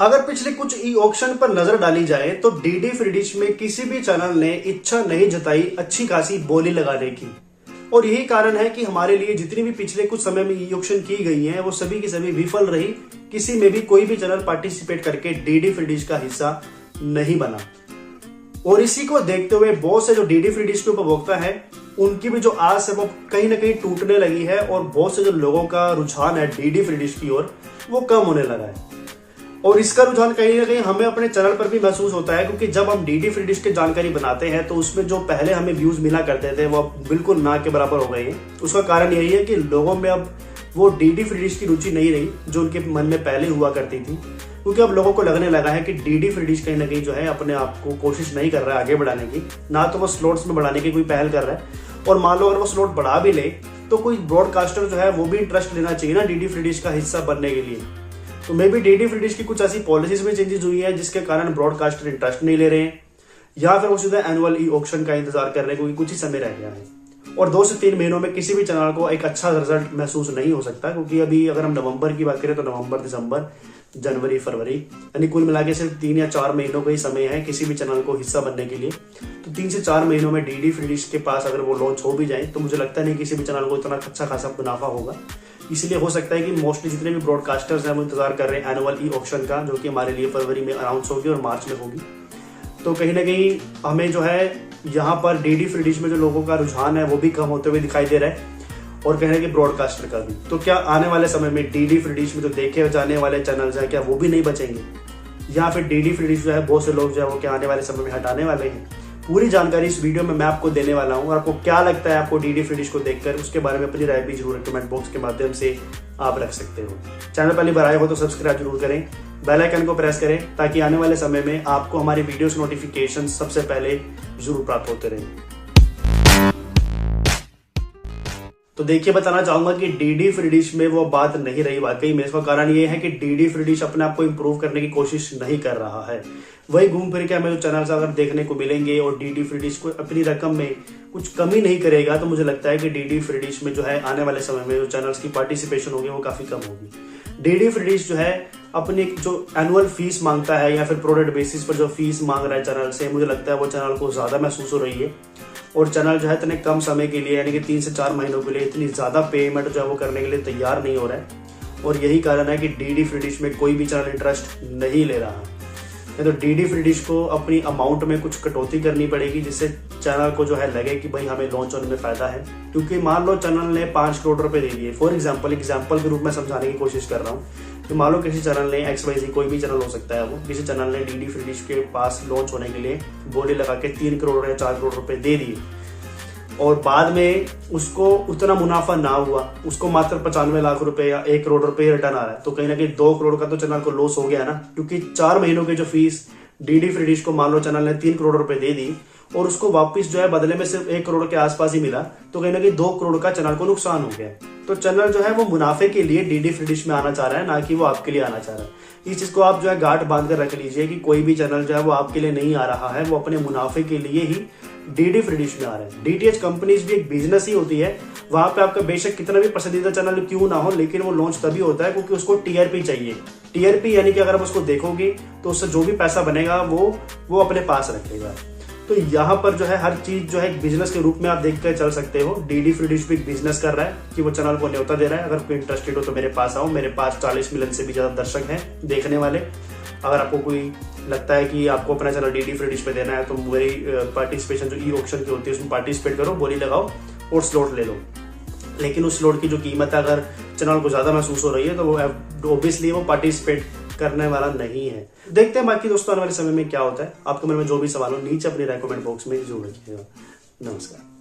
अगर पिछले कुछ ई ऑक्शन पर नजर डाली जाए तो डीडी फ्री डिश में किसी भी चैनल ने इच्छा नहीं जताई अच्छी खासी बोली लगाने की। और यही कारण है कि हमारे लिए जितनी भी पिछले कुछ समय में ई ऑक्शन की गई हैं वो सभी की सभी विफल रही। किसी में भी कोई भी चैनल पार्टिसिपेट करके डीडी फ्री डिश का हिस्सा नहीं बना। और इसी को देखते हुए बहुत से जो डीडी फ्री डिश के उपभोक्ता है उनकी भी जो आस है वो कहीं ना कहीं टूटने लगी है और बहुत से जो लोगों का रुझान है डीडी फ्री डिश की ओर वो कम होने लगा है। और इसका रुझान कहीं ना कहीं हमें अपने चैनल पर भी महसूस होता है, क्योंकि जब हम डीडी फ्री डिश की जानकारी बनाते हैं तो उसमें जो पहले हमें व्यूज मिला करते थे वो अब बिल्कुल ना के बराबर हो गए हैं। उसका कारण यही है कि लोगों में अब वो डीडी फ्री डिश की रुचि नहीं रही जो उनके मन में पहले हुआ करती थी, क्योंकि अब लोगों को लगने लगा है कि डीडी फ्री डिश कहीं ना कहीं जो है अपने आप को कोशिश नहीं कर रहा है आगे बढ़ाने की, ना तो वो स्लॉट्स में बढ़ाने की कोई पहल कर रहा है। और मान लो अगर वो स्लॉट बढ़ा भी ले तो कोई ब्रॉडकास्टर जो है वो भी इंटरेस्ट लेना चाहिए ना डीडी फ्री डिश का हिस्सा बनने के लिए। तो मे भी डीडी फ्री डिश की कुछ ऐसी पॉलिसीज में चेंजेस हुई है जिसके कारण ब्रॉडकास्टर इंटरेस्ट नहीं ले रहे हैं, या फिर वो सीधा एनुअल ई ऑक्शन का इंतजार कर रहे हैं क्योंकि कुछ ही समय रह गया है। और 2 से 3 महीनों में किसी भी चैनल को एक अच्छा रिजल्ट महसूस नहीं हो सकता, क्योंकि अभी अगर हम नवंबर की बात करें तो नवंबर, दिसंबर, जनवरी, फरवरी यानी कुल मिला के सिर्फ 3 या 4 महीनों का ही समय है किसी भी चैनल को हिस्सा बनने के लिए। तो 3 से 4 महीनों में डीडी फ्री डिश के पास अगर वो लॉन्च हो भी जाए तो मुझे लगता नहीं किसी भी चैनल को इतना अच्छा खासा मुनाफा होगा। इसलिए हो सकता है कि मोस्टली जितने भी ब्रॉडकास्टर्स हैं वो इंतजार कर रहे हैं एनुअल ई ऑक्शन का, जो कि हमारे लिए फरवरी में अनाउंस होगी और मार्च में होगी। तो कहीं ना कहीं हमें जो है यहाँ पर डीडी फ्री डिश में जो लोगों का रुझान है वो भी कम होते हुए दिखाई दे रहा है, और कहने के ब्रॉडकास्टर का भी। तो क्या आने वाले समय में डीडी फ्री डिश में जो देखे जाने वाले चैनल्स हैं क्या वो भी नहीं बचेंगे, या फिर डीडी फ्री डिश जो है बहुत से लोग जो है वो क्या आने वाले समय में हटाने वाले हैं? पूरी जानकारी इस वीडियो में मैं आपको देने वाला हूं। और आपको क्या लगता है आपको डीडी फ्री डिश को देखकर, उसके बारे में अपनी राय भी जरूर कमेंट बॉक्स के माध्यम से आप रख सकते हो। चैनल पहली बार आए हो तो सब्सक्राइब जरूर करें, बेल आइकन को प्रेस करें ताकि आने वाले समय में आपको हमारी वीडियोस नोटिफिकेशन सबसे पहले जरूर प्राप्त होते रहें। तो देखिए, बताना चाहूंगा कि डीडी फ्री डिश में वो बात नहीं रही वाकई में। इसका कारण ये है कि डीडी फ्री डिश अपने आप को इम्प्रूव करने की कोशिश नहीं कर रहा है। वही घूम फिर के हमें जो चैनल्स अगर देखने को मिलेंगे और डीडी फ्री डिश को अपनी रकम में कुछ कमी नहीं करेगा तो मुझे लगता है कि डीडी फ्री डिश में जो है आने वाले समय में जो चैनल्स की पार्टिसिपेशन होगी वो काफी कम होगी। डीडी फ्री डिश जो है अपनी जो एनुअल फीस मांगता है या फिर प्रोडक्ट बेसिस पर जो फीस मांग रहा है चैनल से, मुझे लगता है वो चैनल को ज्यादा महसूस हो रही है। और चैनल जो है इतने कम समय के लिए यानी कि 3 से 4 महीनों के लिए इतनी ज्यादा पेमेंट जो है वो करने के लिए तैयार नहीं हो रहा है। और यही कारण है कि डीडी फ्री डिश में कोई भी चैनल इंटरेस्ट नहीं ले रहा है। तो डीडी फ्री डिश को अपनी अमाउंट में कुछ कटौती करनी पड़ेगी जिससे चैनल को जो है लगे कि भाई हमें लॉन्च होने में फायदा है। क्योंकि मान लो चैनल ने 5 करोड़ रुपए दे दिए, फॉर एग्जाम्पल के रूप में समझाने की कोशिश कर रहा हूँ। तो मान लो किसी चैनल ने XYZ, कोई भी चैनल हो सकता है वो, किसी चैनल ने डीडी फ्री डिश के पास लॉन्च होने के लिए बोली लगा के 3 करोड़ या 4 करोड़ रुपए दे दिए और बाद में उसको उतना मुनाफा ना हुआ, उसको मात्र 95 लाख रुपए या 1 करोड़ रुपए रिटर्न आ रहा है, तो कहीं ना कहीं 2 करोड़ का तो चैनल को लॉस हो गया ना। क्योंकि 4 महीनों की जो फीस डीडी फ्री डिश को मान लो चैनल ने 3 करोड़ रुपए दे दी और उसको वापस जो है बदले में सिर्फ 1 करोड़ के आसपास ही मिला, तो कहीं ना कहीं 2 करोड़ का चैनल को नुकसान हो गया। तो चैनल जो है वो मुनाफे के लिए डीडी फ्री डिश में आना चाह रहा है, ना कि वो आपके लिए आना चाह रहा है। इस चीज को आप जो है गांठ बांध कर रख लीजिए कि कोई भी चैनल जो है वो आपके लिए नहीं आ रहा है, वो अपने मुनाफे के लिए ही डीडी फ्री डिश में आ रहा है। डीटीएच कंपनीज भी एक बिजनेस ही होती है, वहां पे आपका बेशक कितना भी पसंदीदा चैनल क्यों ना हो, लेकिन वो लॉन्च तभी होता है क्योंकि उसको टीआरपी चाहिए। टीआरपी यानी कि अगर आप उसको देखोगे तो उससे जो भी पैसा बनेगा वो अपने पास रखेगा। तो यहाँ पर जो है हर चीज जो है एक बिजनेस के रूप में आप देख कर चल सकते हो। डीडी फ्री डिश भी एक बिजनेस कर रहा है कि वो चैनल को न्योता दे रहा है, अगर कोई इंटरेस्टेड हो तो मेरे पास आओ। मेरे पास 40 मिलियन से भी ज्यादा दर्शक हैं देखने वाले। अगर आपको कोई लगता है कि आपको अपना चैनल डीडी फ्री डिश पे देना है तो मेरी पार्टिसिपेशन जो ई ऑक्शन की होती है उसमें पार्टिसिपेट करो, बोली लगाओ और स्लॉट ले लो। लेकिन उस स्लॉट की जो कीमत है अगर चैनल को ज्यादा महसूस हो रही है तो वो ऑब्वियसली वो पार्टिसिपेट करने वाला नहीं है। देखते हैं बाकी दोस्तों आने वाले समय में क्या होता है। आपके मन में जो भी सवाल हो नीचे अपनी राय कमेंट बॉक्स में जरूर रखिएगा। नमस्कार।